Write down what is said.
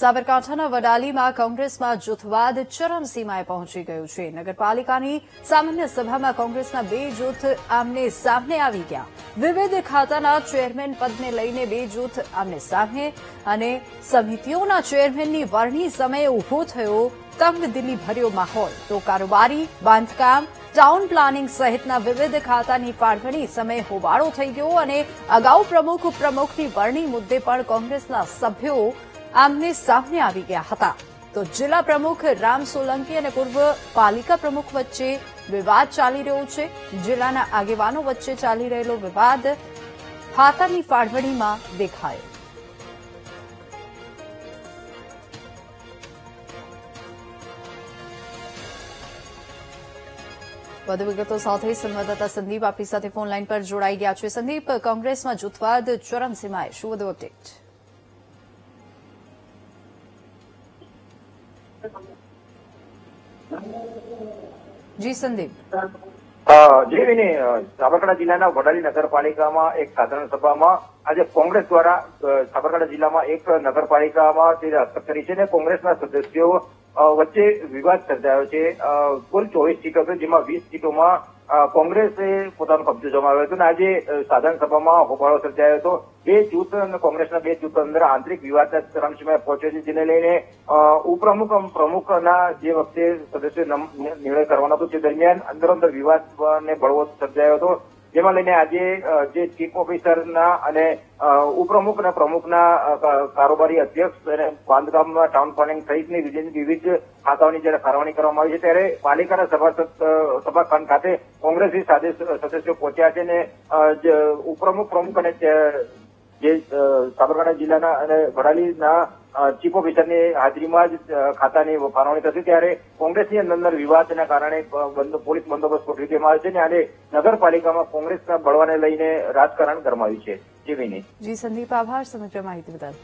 સાબરકાંઠાના વડાલીમાં કોંગ્રેસમાં જૂથવાદ ચરમસીમાએ પહોંચી ગયું છે। નગરપાલિકાની સામાન્ય સભામાં કોંગ્રેસના બે જૂથ આમને સામને આવી ગયા। વિવિધ ખાતાના ચેરમેન પદને લઈને બે જૂથ આમને સામે અને સમિતિઓના ચેરમેનની વરણી સમયે ઉભો થયો તંગદિલી ભર્યો માહોલ। તો કારોબારી, બાંધકામ, ટાઉન પ્લાનિંગ સહિતના વિવિધ ખાતાની ફાળવણી સમયે હોબાળો થઈ ગયો અને અગાઉ પ્રમુખની વરણી મુદ્દે પણ કોંગ્રેસના સભ્યો આમને સામને આવી ગયા હતા। તો જિલ્લા પ્રમુખ રામ સોલંકી અને પૂર્વ પાલિકા પ્રમુખ વચ્ચે વિવાદ ચાલી રહ્યો છે। જિલ્લાના આગેવાનો વચ્ચે ચાલી રહેલો વિવાદ ખાતાની ફાળવણીમાં દેખાયો। વધુ વિગતો સાથે સંવાદદાતા સંદીપ આપણી સાથે ફોન લાઈન પર જોડાઈ ગયા છે। સંદીપ, કોંગ્રેસમાં જૂથવાદ ચરમસીમાએ, શું વધુ અપડેટ? જી સંદીપ। જી વિની, સાબરકાંઠા જિલ્લાના વડાલી નગરપાલિકામાં એક સાધારણ સભામાં આજે કોંગ્રેસ દ્વારા સાબરકાંઠા જિલ્લામાં એક નગરપાલિકામાં તે હસ્તક કરી છે અને કોંગ્રેસના સદસ્યો વચ્ચે વિવાદ સર્જાયો છે। કુલ 24 સીટો હતી, જેમાં 20 સીટોમાં કોંગ્રેસે પોતાનો કબજો જમાવ્યો હતો અને આજે સાધારણ સભામાં હોબાળો સર્જાયો હતો। બે જૂથ અને કોંગ્રેસના બે જૂથ અંદર આંતરિક વિવાદ ચરમસીમાએ પહોંચ્યો છે, જેને લઈને પ્રમુખના જે વખતે સદસ્યો નિર્ણય કરવાનો હતો તે દરમિયાન અંદર વિવાદને બળવો સર્જાયો હતો, જેમાં લઈને આજે જે ચીફ ઓફિસરના અને ઉપપ્રમુખ અને પ્રમુખના કારોબારી અધ્યક્ષ અને બાંધકામના ટાઉન પ્લાનિંગ સહિતની વિવિધ ખાતાઓની જયારે ફાળવણી કરવામાં આવી છે, ત્યારે પાલિકાના સભાખંડ ખાતે કોંગ્રેસી સદસ્યો પહોંચ્યા છે અને ઉપપ્રમુખ, પ્રમુખ અને જે સાબરકાંઠા જિલ્લાના અને વડાલીના ચીફ ઓફિસરની હાજરીમાં જ ખાતાની ફાળવણી થશે, ત્યારે કોંગ્રેસની અંદર વિવાદના કારણે પોલીસ બંદોબસ્ત ગોઠવી દેવામાં આવ્યો છે અને આજે નગરપાલિકામાં કોંગ્રેસના બળવાને લઈને રાજકારણ ગરમાયું છે। જી વિની। જી સંદીપ, આભાર સમગ્ર માહિતી બદલ।